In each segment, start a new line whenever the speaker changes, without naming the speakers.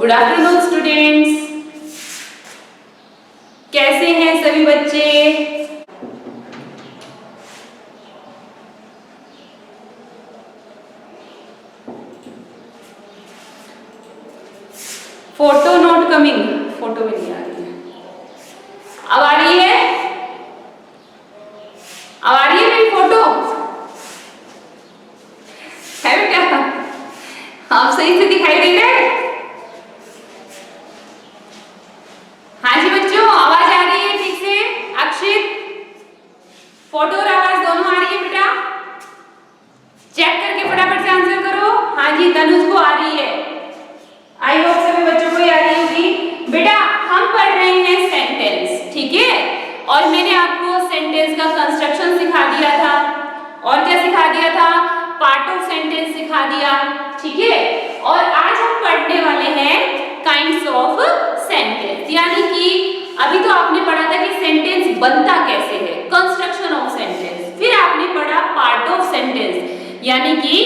Good afternoon students, कैसे हैं सभी बच्चे। फोटो नॉट कमिंग, फोटो भी नहीं आ रही है। अब आ रही है, अब आ रही है मेरी फोटो है बेटा, आप सही से दिखाई दे रहे हैं। हाँ जी बच्चों, आवाज आ रही है ठीक से। अक्षित, फोटो और आवाज दोनों आ रही है बेटा, चेक करके फटाफट से आंसर करो। हाँ जी, तनुज को आ रही है, आई होप सभी बच्चों को आ रही होगी। बेटा हम पढ़ रहे हैं सेंटेंस, ठीक है, और मैंने आपको सेंटेंस का कंस्ट्रक्शन सिखा दिया था, और क्या सिखा दिया था, पार्ट ऑफ सेंटेंस सिखा दिया, ठीक है। और आज हम पढ़ने वाले हैं काइंड्स ऑफ सेंटेंस, यानी कि अभी तो आपने पढ़ा था कि सेंटेंस बनता कैसे है, कंस्ट्रक्शन ऑफ सेंटेंस, फिर आपने पढ़ा पार्ट ऑफ सेंटेंस, यानी कि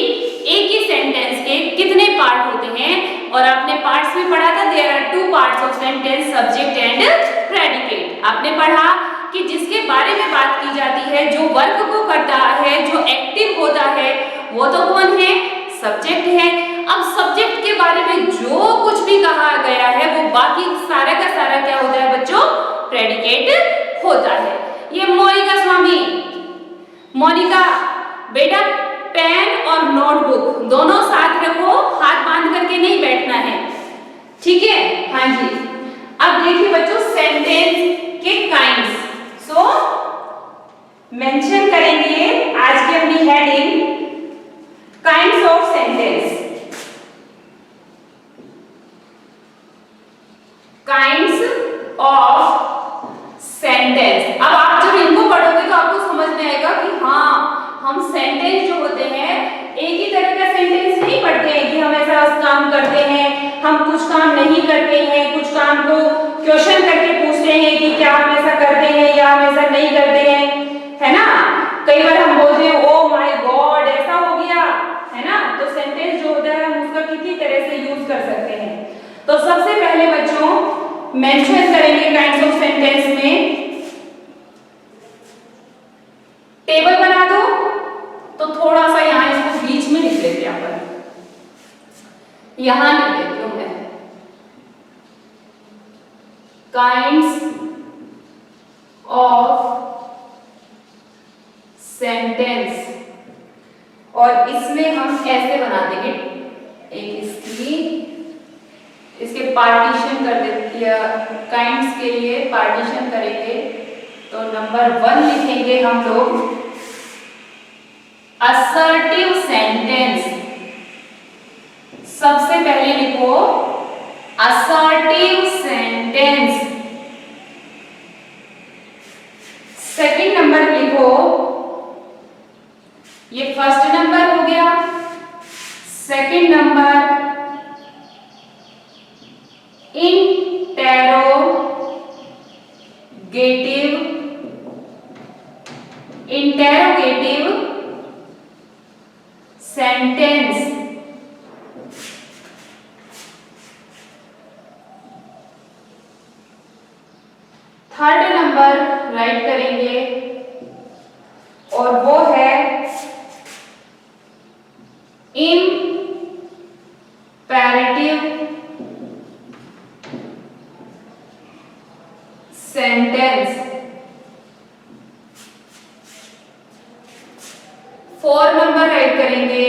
एक ही सेंटेंस के कितने पार्ट होते हैं, और आपने पार्ट्स में पढ़ा था there are two parts of sentence, subject and predicate. आपने पढ़ा कि जिसके बारे में बात की जाती है, जो वर्क को करता है, जो एक्टिव होता है, वो तो कौन है, सब्जेक्ट है। अब सब्जेक्ट के बारे में जो कुछ भी कहा गया है वो बाकी सारा का सारा क्या होता है बच्चों, प्रेडिकेट होता है। ये मोनिका स्वामी, मोनिका बेटा पेन और नोटबुक दोनों साथ रखो, हाथ बांध करके नहीं बैठना है, ठीक है। हाँ जी, अब देखिए बच्चों सेंटेंस के काइंड्स, सो मेंशन करेंगे आज की अपनी heading kinds of sentence, kinds of sentence. अब आप जब इनको पढ़ोगे तो आपको समझ में आएगा कि हाँ, हम सेंटेंस जो होते हैं एक ही तरह का सेंटेंस नहीं पढ़ते हैं कि हम ऐसा काम करते हैं, हम कुछ काम नहीं करते हैं, कुछ काम को क्वेश्चन करके पूछते हैं कि क्या हम ऐसा करते हैं या हम ऐसा नहीं करते हैं, है ना। कई बार हम बोलते हैं ओ माय गॉड ऐसा हो गया, है ना। तो सेंटेंस जो होता है हम उसका कितनी तरह से यूज कर सकते हैं। तो सबसे पहले बच्चों मेंशन करेंगे काइंड्स ऑफ सेंटेंस में, टेबल बना दो, तो थोड़ा सा यहाँ इसको बीच में लिख लेते हैं अपन, यहां लिख देती हूं मैं काइंड्स ऑफ सेंटेंस, और इसमें हम ऐसे बना देंगे, एक इसके पार्टीशन कर देते हैं, काइंड्स के लिए पार्टीशन करेंगे। तो नंबर 1 लिखेंगे हम लोग असर्टिव सेंटेंस, सबसे पहले लिखो असर्टिव सेंटेंस। सेकंड नंबर लिखो, ये फर्स्ट नंबर हो गया, second number interrogative, interrogative sentence. Third number right करेंगे और वो है imperative sentence. Four number right करेंगे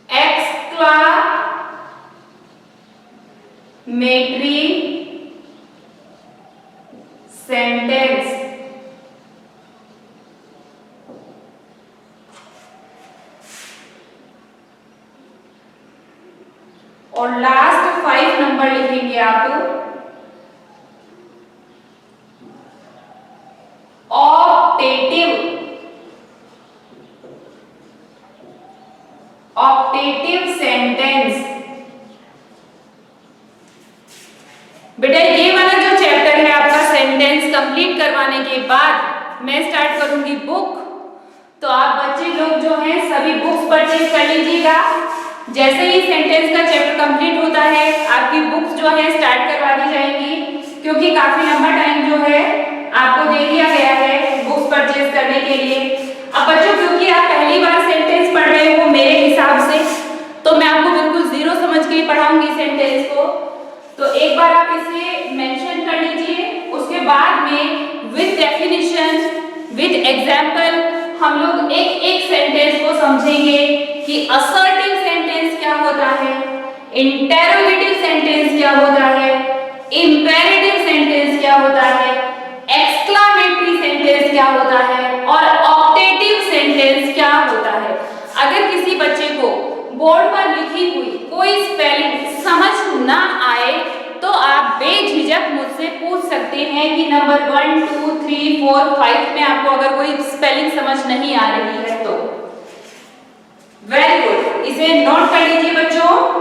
एक्सक्लामेटरी सेंटेंस। और लास्ट 5 नंबर लिखेंगे आप ऑप्टेटिव, ऑप्टेटिव सेंटेंस। बेटा ये वाला जो चैप्टर है आपका सेंटेंस कंप्लीट करवाने के बाद मैं स्टार्ट करूंगी बुक, तो आप बच्चे लोग जो हैं सभी बुक्स परचेज कर लीजिएगा, जैसे ही सेंटेंस का चैप्टर कंप्लीट होता है आपकी बुक्स जो है स्टार्ट करवा दी जाएंगी, क्योंकि काफी लंबा टाइम जो है आपको दे दिया गया है बुक्स परचेज करने के लिए। अब बच्चों क्योंकि आप पहली बार सेंटेंस पढ़ रहे हो मेरे हिसाब से, तो मैं आपको बिल्कुल जीरो समझ के ही पढ़ाऊंगी सेंटेंस को। तो एक बार आप इसे मेंशन कर लीजिए, उसके बाद में विद डेफिनेशन विद एग्जांपल हम लोग एक एक सेंटेंस को समझेंगे कि असर्टिव सेंटेंस क्या होता है, इंटेरोगेटिव सेंटेंस क्या होता है, इंपेरेटिव सेंटेंस क्या होता है, एक्सक्लामेटरी सेंटेंस क्या होता है और ऑक्टेटिव सेंटेंस क्या होता है। अगर किसी बच्चे को बोर्ड पर लिखी हुई कोई स्पेलिंग समझ ना आए तो आप बेझिझक मुझसे पूछ सकते हैं कि नंबर 1 2 3 4 5 में आपको अगर कोई स्पेलिंग समझ नहीं आ रही है तो। वेरी गुड, इसे नोट कर लीजिए बच्चों।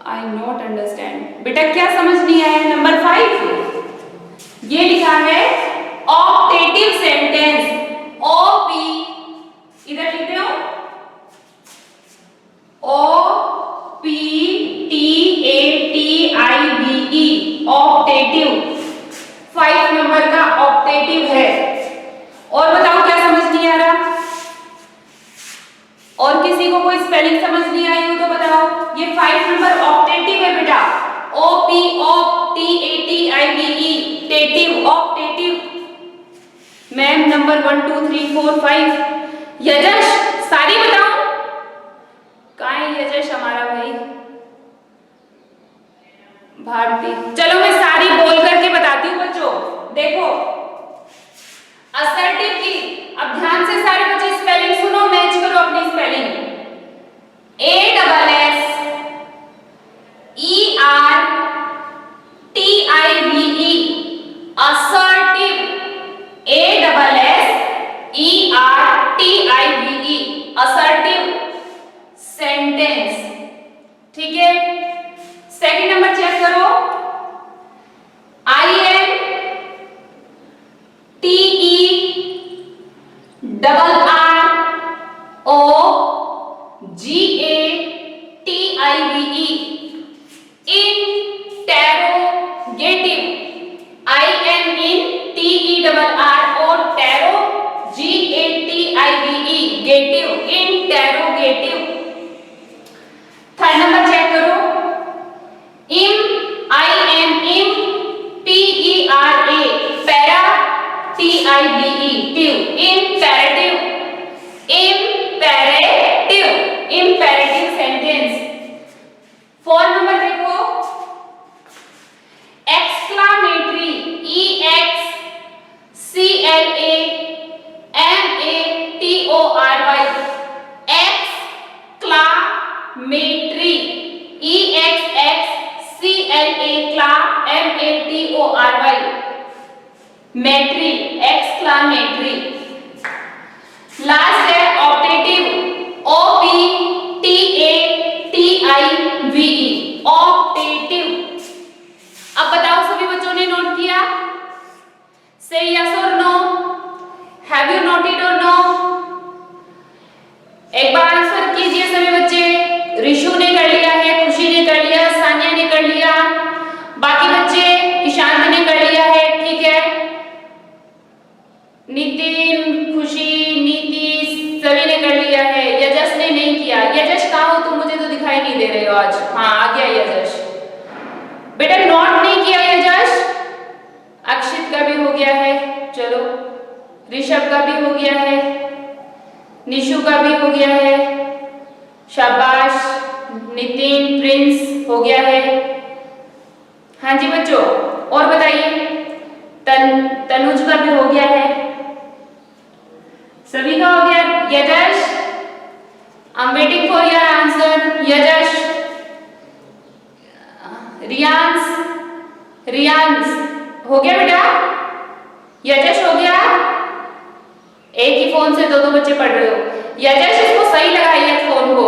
आई नॉट अंडरस्टैंड, बेटा क्या समझ नहीं आया? नंबर 5 ये लिखा है ऑक्टेटिव सेंटेंस, ओपी इधर लिखते हो O P T A T I B E, optative 5 number का ऑक्टेटिव है। और बताओ क्या समझ नहीं आ रहा? और किसी को कोई स्पेलिंग समझ नहीं आई हो तो बताओ। ये 5 नंबर ऑक्टेटिव है बेटा, O P op T A T I B E, tative optative. Ma'am number 1 2 3 4 5 Yajash सारी बताओ। कहाँ है यजश हमारा भाई? भारती, चलो मैं सारी बोल करके बताती हूँ बच्चों। देखो असर्टिव की, अब ध्यान से सारे बच्चे स्पेलिंग सुनो, मैच करो अपनी spelling. A double S E R T I V E, assertive, A double S E R T I V E, assertive sentence. ठीक है, सेकंड नंबर चेक करो, I N T E double R O G A T I V E, interrogative, I N in T E double R O tero G A T I V E, gative, interrogative. Third number check करो, im I M इम P E R A, para T I B E, tive, imperative, imperative, imperative sentence. Fourth number देखो, exclamatory, E X C L A M A T O R Y, exclamatory, E X X C L A cla M A T O R Y, metry, exclamatory. Last है optative, O P T A T I V E, optative. अब बताओ सभी बच्चों ने note किया? से yes और no, have you noted और नो? एक बार आंसर कीजिए सभी बच्चे। ऋषु ने कर लिया है, खुशी ने कर लिया, सानिया ने कर लिया, बाकी बच्चे ईशांत ने कर लिया है। ठीक है, नितिन, खुशी, नीति सभी ने कर लिया है, यजस ने नहीं किया। यजस कहाँ हो तुम? मुझे तो दिखाई नहीं दे रहे हो आज। हाँ आ गया यजस, बेटा नोट नहीं किया यजस। अक्षित का भी हो गया है, चलो ऋषभ का भी हो गया है, निशु का भी हो गया है, शाबाश। नितिन, प्रिंस हो गया है। हाँ जी बच्चों, और बताइए। तनुज का भी हो गया है, सभी का हो गया। Yajash, I am waiting for your answer. Yajash, Riyansh, Riyansh हो गया बेटा? यजश हो गया? एक ही फोन से दोनों बच्चे पढ़ रहे हो। यजश इसको सही लगाइए फोन को,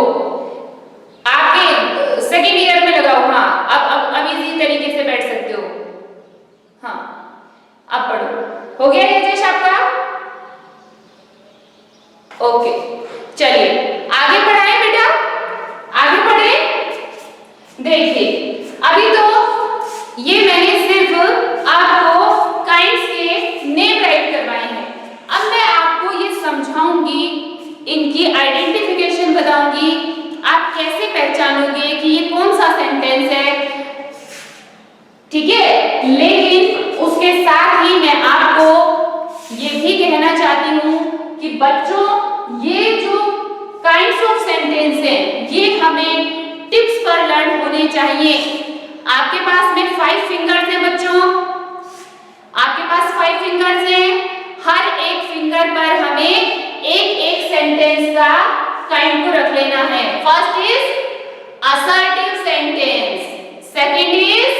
आपके सेकेंड ईयर में लगाओ। हाँ अब इजी तरीके से बैठ सकते हो। हाँ अब पढ़ो। हो गया यजश आपका? ओके चलिए आगे बढ़ाएं बेटा, आगे बढ़े। देखिए अभी तो ये मैंने सिर्फ आपको काइंड्स के नेम राइट करवाए हैं। अब मैं आपको ये समझाऊंगी, इनकी आइडेंटिफिकेशन बताऊंगी, आप कैसे पहचानोगे कि ये कौन सा सेंटेंस है, ठीक है। लेकिन उसके साथ ही मैं आपको ये भी कहना चाहती हूं कि बच्चों ये जो काइंड्स ऑफ सेंटेंस हैं ये हमें टिप्स पर लर्न होने चाहिए। आपके पास में 5 फिंगर्स हैं बच्चों, आपके पास 5 फिंगर्स हैं। हर एक फिंगर पर हमें एक एक सेंटेंस का काइंड को रख लेना है। First is assertive sentence, second is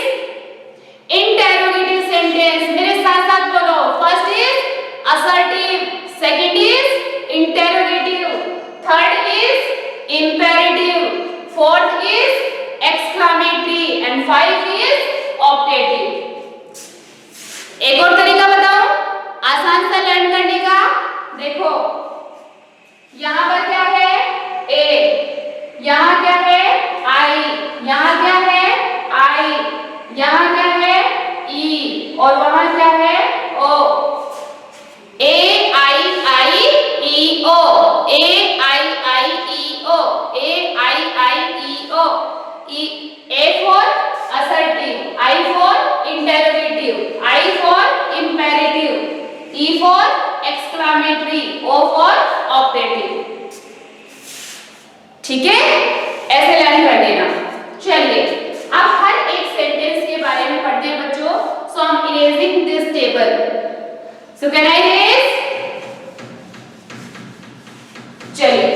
interrogative sentence. मेरे साथ साथ बोलो, first is assertive, second is interrogative, third is imperative, fourth is exclamatory and 5 is optative. एक और तरीका बताओ आसान सा लर्न करने का। देखो यहां पर क्या है? ए, यहां क्या है? आई, यहां क्या है? आई, यहां क्या है? ई, और वहां क्या है? O. A I I E O, A I I E O, A I I E O. A for assertive, I for interrogative, I for imperative, E for exclamatory, O for optative। ठीक है, ऐसे learn कर देना। चलिए अब हर एक sentence के बारे में पढ़ते हैं बच्चों। So I'm erasing this table. So can I erase? चलिए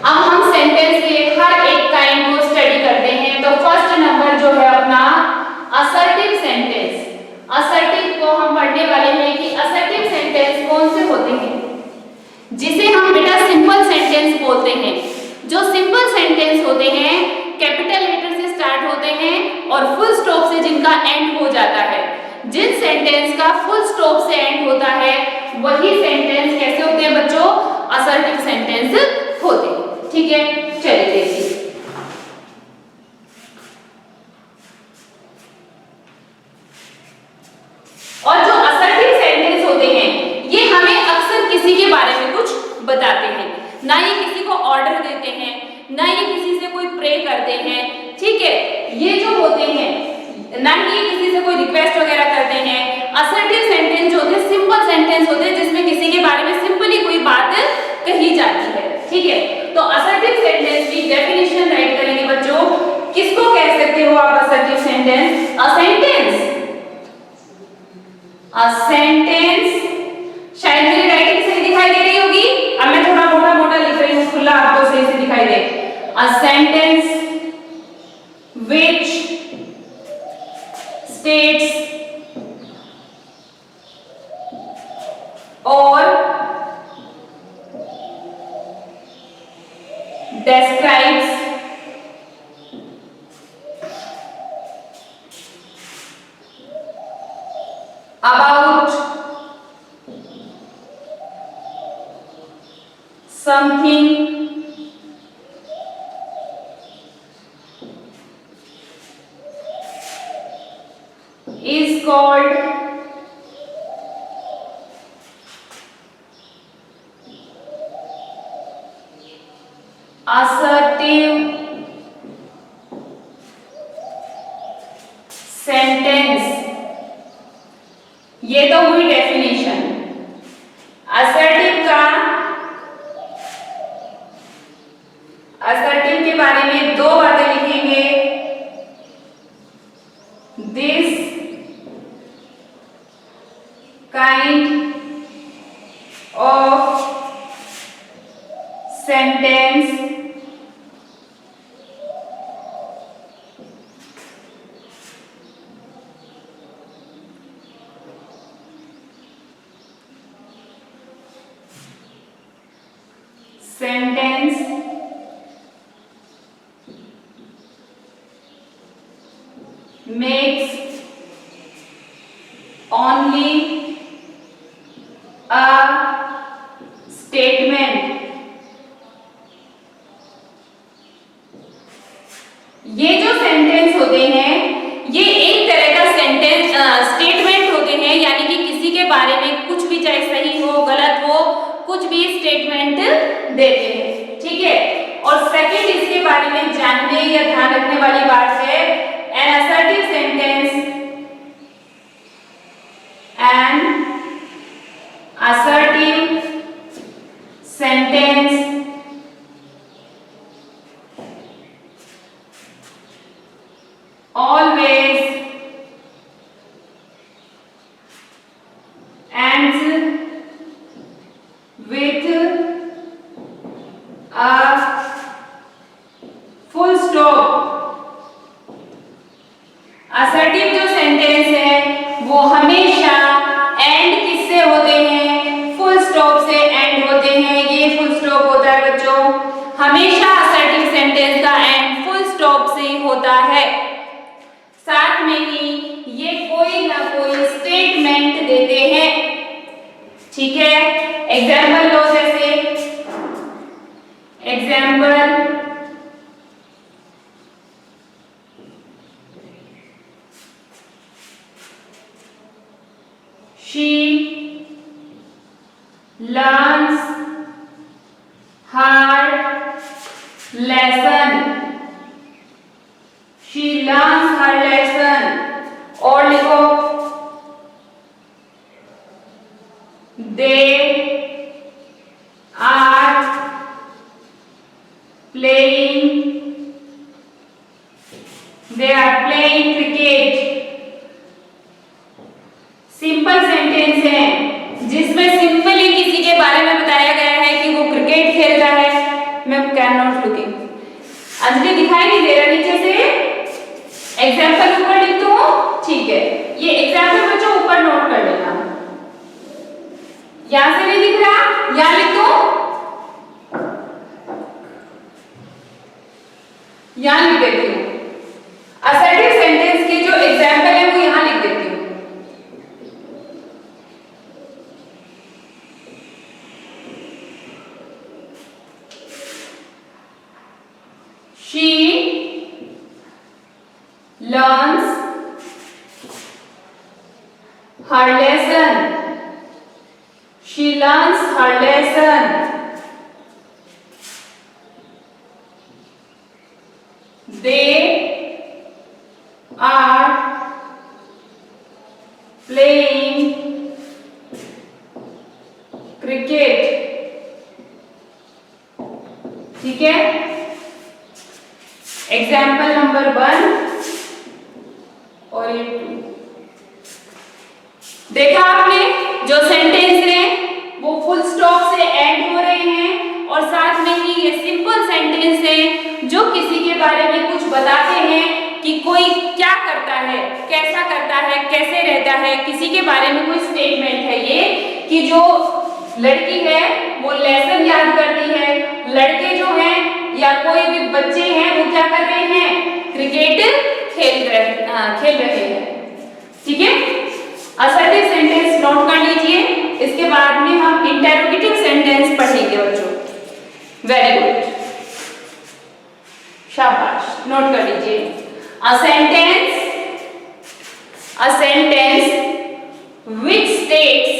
अब हम सेंटेंस के हर एक काइंड को स्टडी करते हैं। तो फर्स्ट नंबर जो है अपना असर्टिव सेंटेंस। असर्टिव को हम पढ़ने वाले हैं कि असर्टिव सेंटेंस कौन से होते हैं, जिसे हम बेटा सिंपल सेंटेंस बोलते हैं। जो सिंपल सेंटेंस होते हैं कैपिटल लेटर से स्टार्ट होते हैं और फुल स्टॉप से जिनका एंड हो जाता है। जिन सेंटेंस का फुल स्टॉप से एंड होता है वही सेंटेंस कैसे होते हैं बच्चों? असर्टिव सेंटेंस होते हैं। ठीक है, चलिए देखिए। और जो असर्टिव सेंटेंस होते हैं ये हमें अक्सर किसी के बारे में कुछ बताते हैं। ना ये किसी को ऑर्डर देते हैं, ना ये किसी से कोई प्रे करते हैं। ठीक है, ये जो होते हैं ना ही किसी से कोई रिक्वेस्ट वगैरह करते हैं। असर्टिव सेंटेंस जो होते हैं सिंपल सेंटेंस होते हैं जिसमें किसी के बारे में सिंपली कोई बात कही जाती है। ठीक है, तो असर्टिव सेंटेंस की डेफिनेशन राइट करेंगे बच्चों। किसको कह सकते हो आप assertive sentence? A sentence, a sentence. शायद मेरी राइटिंग सही दिखाई दे रही होगी। अब मैं थोड़ा मोटा मोटा लिख रही हूँ, खुला आपको सही से दिखाई दे। A sentence which states or describes about something is called assertive sentence। ये तो हुई डेफिनेशन। असर्टिव का, असर्टिव के बारे में दो बातें लिखेंगे। This kind of sentence sentence makes only a statement। ये जो सेंटेंस होते हैं ये एक तरह का स्टेटमेंट होते हैं, यानी कि किसी के बारे में कुछ भी, चाहे सही हो गलत हो, कुछ भी स्टेटमेंट देते हैं, ठीक है। और सेकंड इसके बारे में जानने या ध्यान रखने वाली बात है an assertive sentence, an assertive sentence always ends with a full stop। Assertive जो सेंटेंस है वो हमेशा एंड किससे होते हैं? फुल स्टॉप से एंड होते हैं। ये फुल स्टॉप होता है बच्चों, हमेशा असर्टिव सेंटेंस का एंड फुल स्टॉप से होता है। साथ में ही ये कोई ना कोई स्टेटमेंट देते हैं, ठीक है। एग्जाम्पल लो, जैसे example she learns her lesson, she learns her lesson। और लिखो they are playing cricket। Simple sentence है जिसमें सिंपली किसी के बारे में बताया गया है कि वो क्रिकेट खेल रहा है। मैं कैन नॉट लुकिंग, अंजलि दिखाई नहीं दे रहा नीचे से, एग्जाम्पल ऊपर लिख दूं, ठीक है। ये एग्जाम्पल बच्चों ऊपर नोट कर लेना, यहां से नहीं दिख रहा, यहां लिख दूं, यहां लिख देती हूं। असर्टिव सेंटेंस के जो एग्जाम्पल है वो यहां लिख देती हूं। She learns her lesson, she learns her lesson। They are playing cricket, ठीक है। एग्जाम्पल नंबर 1 और ये 2। देखा आपने, जो सेंटेंस है वो फुल स्टॉप से एंड हो रहे हैं और साथ में ही ये सिंपल सेंटेंस है जो किसी के बारे में कुछ बताते हैं कि कोई क्या करता है, कैसा करता है, कैसे रहता है। किसी के बारे में कोई स्टेटमेंट है ये कि जो लड़की है वो लेसन याद करती है, लड़के जो हैं या कोई भी बच्चे हैं वो क्या कर रहे हैं? क्रिकेट खेल रहे हैं, ठीक है। असर्टिव सेंटेंस नोट कर लीजिए, इसके बाद में हम इंटरोगेटिव सेंटेंस पढ़ेंगे बच्चों। वेरी गुड, शाबाश, नोट कर लीजिए। अ सेंटेंस which states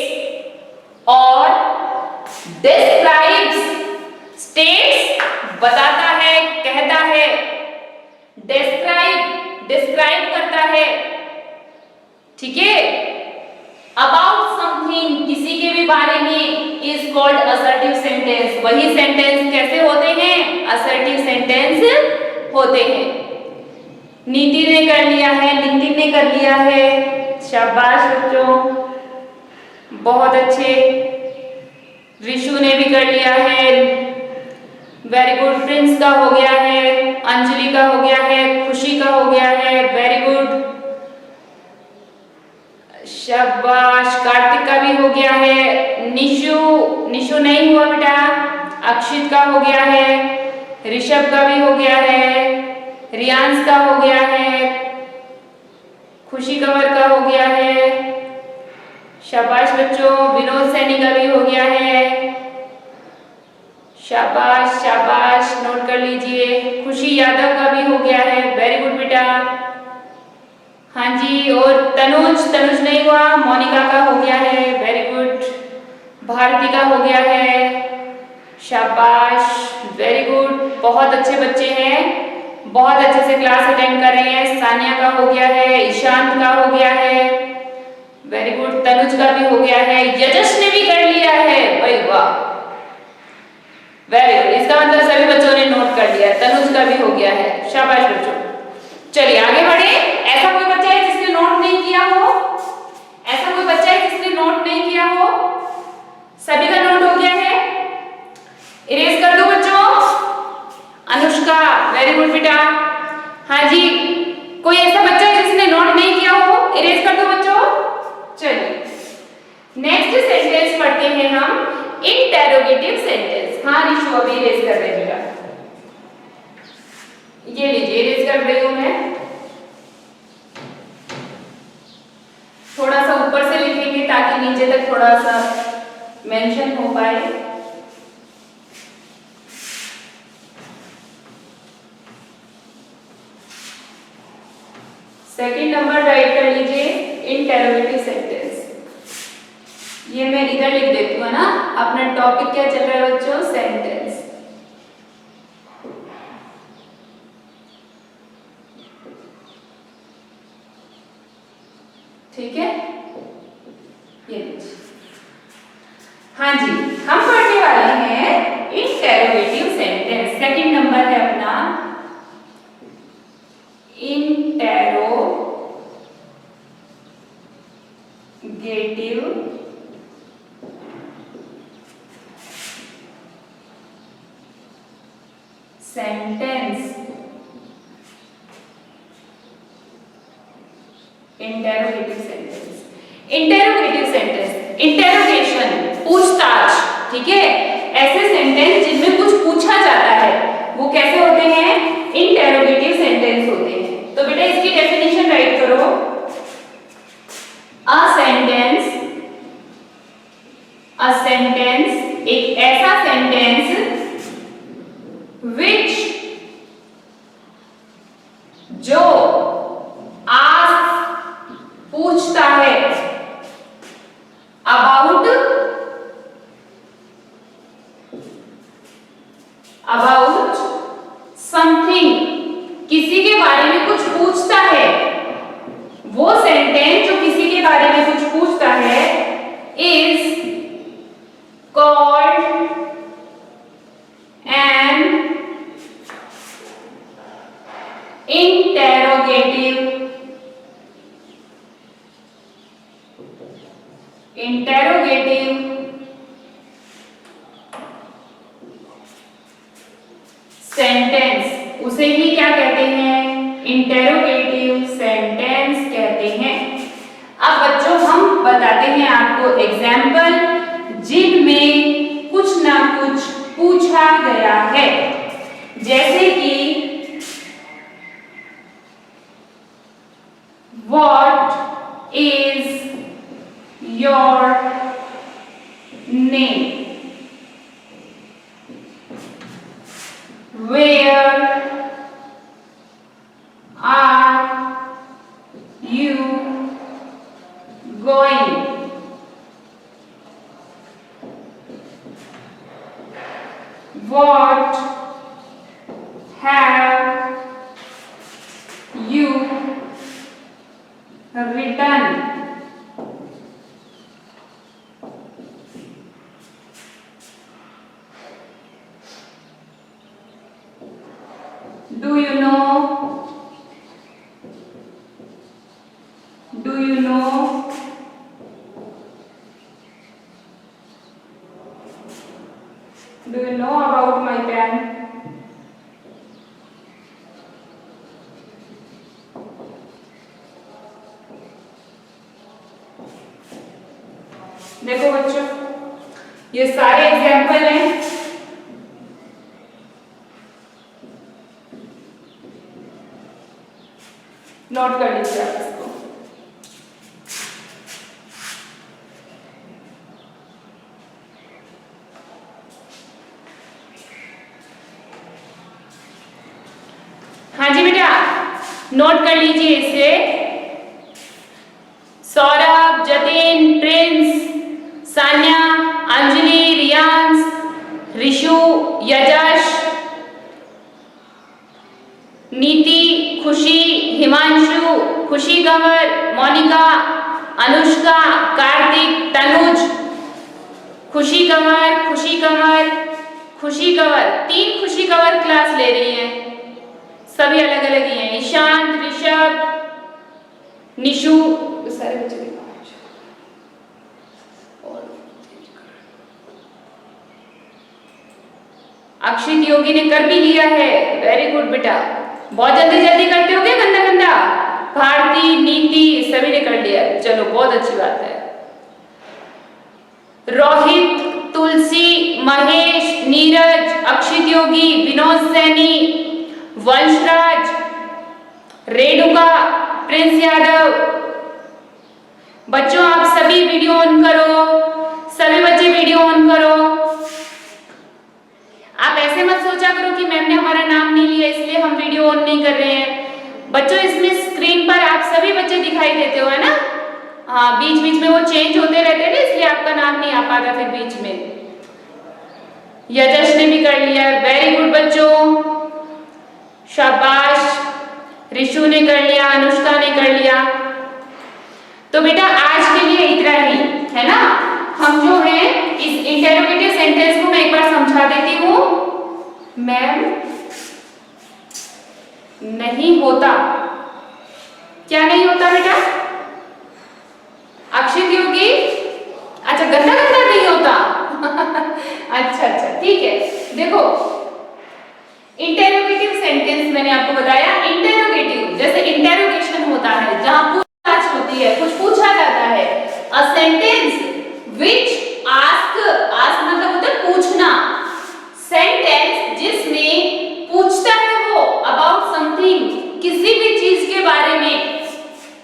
और describes, states बताता है, कहता है, describe करता है, ठीक है। about something, किसी के भी बारे में, is called assertive sentence। वही सेंटेंस कैसे होते हैं? assertive sentence होते हैं। नीति ने कर लिया है, नितिन ने कर लिया है, शाबाश बच्चों, बहुत अच्छे। रिशु ने भी कर लिया है, वेरी गुड। प्रिंस का हो गया है, अंजलि का हो गया है, खुशी का हो गया है, वेरी गुड, शाबाश। कार्तिक का भी हो गया है, निशु नहीं हुआ बेटा, अक्षित का हो गया है, ऋषभ का भी हो गया है, रियांश का हो गया है, खुशी कंवर का हो गया है, शाबाश बच्चों, विनोद सैनी का भी हो गया है, शाबाश शाबाश, नोट कर लीजिए, खुशी यादव का भी हो गया है, वेरी गुड बेटा। हाँ जी, और तनुज नहीं हुआ, मोनिका का हो गया है, वेरी गुड, भारती का हो गया है, शाबाश, वेरी गुड, बहुत अच्छे बच्चे हैं, बहुत अच्छे से क्लास अटेंड कर रहे हैं। सानिया का हो गया है, ईशांत का हो गया है, वेरी गुड, तनुज का भी हो गया है, यजस ने भी कर लिया है, भाई वाह, वेरी गुड, इसका मतलब सभी बच्चों ने नोट कर लिया, तनुज का भी हो गया है, शाबाश बच्चों। चलिए आगे बढ़े। ऐसा कोई बच्चा है जिसने नोट नहीं किया हो? ऐसा कोई बच्चा है जिसने नोट नहीं किया हो? सभी का नोट हो गया है? इरेज कर दो बच्चों। अनुष्का, वेरी गुड बेटा। हाँ जी, कोई ऐसा बच्चा है जिसने नोट नहीं किया हो? इरेज कर दो बच्चों। चलिए नेक्स्ट सेंटेंस पढ़ते हैं हम, इंटेरोगेटिव सेंटेंस। हाँ रिशु अभी इरेज कर रहे बेटा, ये लीजिए इरेज कर रही हूं मैं। थोड़ा सा ऊपर से लिखेंगे ताकि नीचे तक थोड़ा सा मेंशन हो पाए। सेकंड नंबर राइट कर लीजिए, इंटेरोगेटिव सेंटेंस। ये मैं इधर लिख देती हूँ ना, अपना टॉपिक क्या चल रहा है बच्चों? सेंटेंस। ठीक है, ये लीजिए। हाँ जी, हम पढ़ने वाले हैं इंटेरोगेटिव सेंटेंस। सेकंड नंबर है अपना interrogative sentence. Interrogative sentence, interrogative sentence, interrogation, पूछताछ, ठीक है, ऐसे सेंटेंस जिनमें कुछ पूछा जाता है वो कैसे होते हैं? इंटेरोगेटिव सेंटेंस होते हैं। तो बेटा इसकी डेफिनेशन राइट करो। अ सेंटेंस एक ऐसा सेंटेंस विच जो पूछता है अबाउट समथिंग, किसी के बारे में कुछ पूछता है, वो सेंटेंस जो किसी के बारे में कुछ पूछता है is called an interrogative sentence. उसे ही क्या कहते हैं? इंटेरोगेटिव सेंटेंस कहते हैं। अब बच्चों हम बताते हैं आपको एग्जाम्पल जिनमें कुछ ना कुछ पूछा गया है, जैसे कि what is your name, where are you going, what have you written, do you know, do you know, do you know about my pen, देखो बच्चों ये सारे एग्जाम्पल हैं नोट कर लीजिए आप इसको। हाँ जी बेटा, नोट कर लीजिए इसे। सौरभ, जतिन, प्रिंस, सान्या, अंजलि, रियांश, ऋषु, यजश, नीति, खुशी, हिमांशु, खुशी कंवर, मोनिका, अनुष्का, कार्तिक, तनुज, खुशी कंवर, खुशी कंवर, खुशी कंवर, 3 खुशी कंवर क्लास ले रही है, सभी अलग अलग ही हैं। ईशांत, ऋषभ, निशु, सारे बच्चे अक्षित योगी ने कर भी लिया है, वेरी गुड बेटा, बहुत जल्दी जल्दी करते हो क्या गंदा गंदा। भारती, नीति, सभी ने कर लिया, चलो बहुत अच्छी बात है। रोहित, तुलसी, महेश, नीरज, अक्षित योगी, विनोद सैनी, वंशराज, रेणुका, प्रिंस यादव। बच्चों आप सभी वीडियो ऑन करो, सभी बच्चे वीडियो ऑन करो। आप ऐसे मत सोचा करो कि मैम ने हमारा नाम नहीं लिया इसलिए हम वीडियो ऑन नहीं कर रहे हैं। बच्चों इसमें स्क्रीन पर आप सभी बच्चे दिखाई देते हो, है ना? हाँ, बीच बीच में वो चेंज होते रहते हैं ना, इसलिए आपका नाम नहीं आ पाता फिर बीच में। यजश ने भी कर लिया, वेरी गुड बच्चों, शाबाश। ऋषु ने कर लिया, अनुष्का ने कर लिया। तो बेटा आज के लिए इतना ही, है ना? हम जो है इस इंटेरोगेटिव सेंटेंस को मैं एक बार समझा देती हूँ। मैम नहीं होता, क्या नहीं होता बेटा? अक्षित योगी, अच्छा गंदा गंदा नहीं होता। अच्छा अच्छा ठीक है। देखो इंटेरोगेटिव सेंटेंस मैंने आपको बताया, इंटेरोगेटिव जैसे इंटेरोगेशन होता है जहां पूछताछ होती है, कुछ पूछा जाता है। अ सेंटेंस विच आस्क मतलब होता है पूछना, सेंटेंस जिसमें पूछता है वो अबाउट समथिंग, किसी भी चीज के बारे में,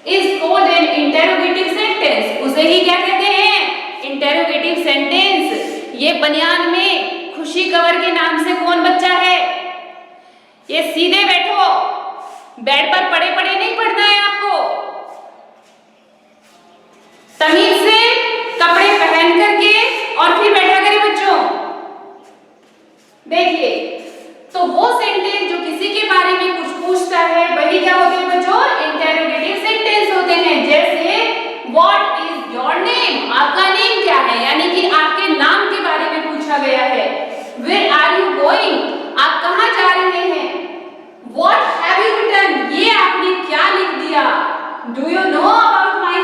is called an interrogative sentence. उसे ही क्या कहते हैं? Interrogative sentence. ये बनियान में खुशी कंवर के नाम से कौन बच्चा है? ये सीधे बैठो, बेड पर पड़े पड़े नहीं पढ़ना है आपको, तमीज से कपड़े पहन करके और फिर बैठा करें बच्चों। देखिए, तो वो सेंटेंस जो किसी के बारे में कुछ पूछता है वही क्या होते हैं बच्चों? इंटेरोगेटिव सेंटेंस होते हैं। जैसे व्हाट इज योर नेम, आपका नेम क्या है, यानी कि आपके नाम के बारे में पूछा गया है। वेयर आर यू गोइंग, आप कहां जा रहे हैं। व्हाट हैव यू रिटन, ये आपने क्या लिख दिया। Do you know about my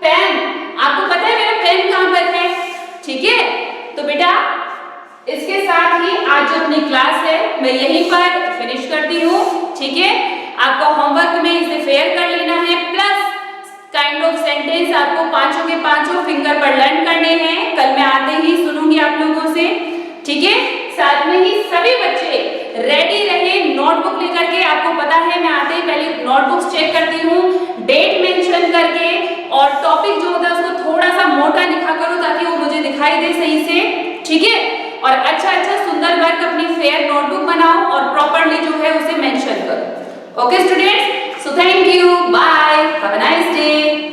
pen, आपको पता है मेरा पेन कहां पर है। ठीक है, तो बेटा इसके साथ ही आज जो अपनी क्लास है मैं यहीं पर फिनिश करती हूँ। ठीक है, आपका होमवर्क में इसे फेयर कर लेना है, प्लस काइंड ऑफ सेंटेंस आपको पांचों के पांचों फिंगर पर लर्न करने हैं। कल मैं आते ही सुनूंगी आप लोगों से। ठीक है, साथ में ही सभी बच्चे रेडी रहे नोटबुक लेकर के। आपको पता है मैं आते ही पहले नोटबुक्स चेक करती हूँ, डेट मेंशन करके, और टॉपिक जो होता है उसको थोड़ा सा मोटा लिखा करो ताकि वो मुझे दिखाई दे सही से। ठीक है, और अच्छा अच्छा सुंदर वर्क अपनी फेयर नोटबुक बनाओ और प्रॉपरली जो है उसे मेंशन करो। Okay students, so thank you, bye, have a nice day.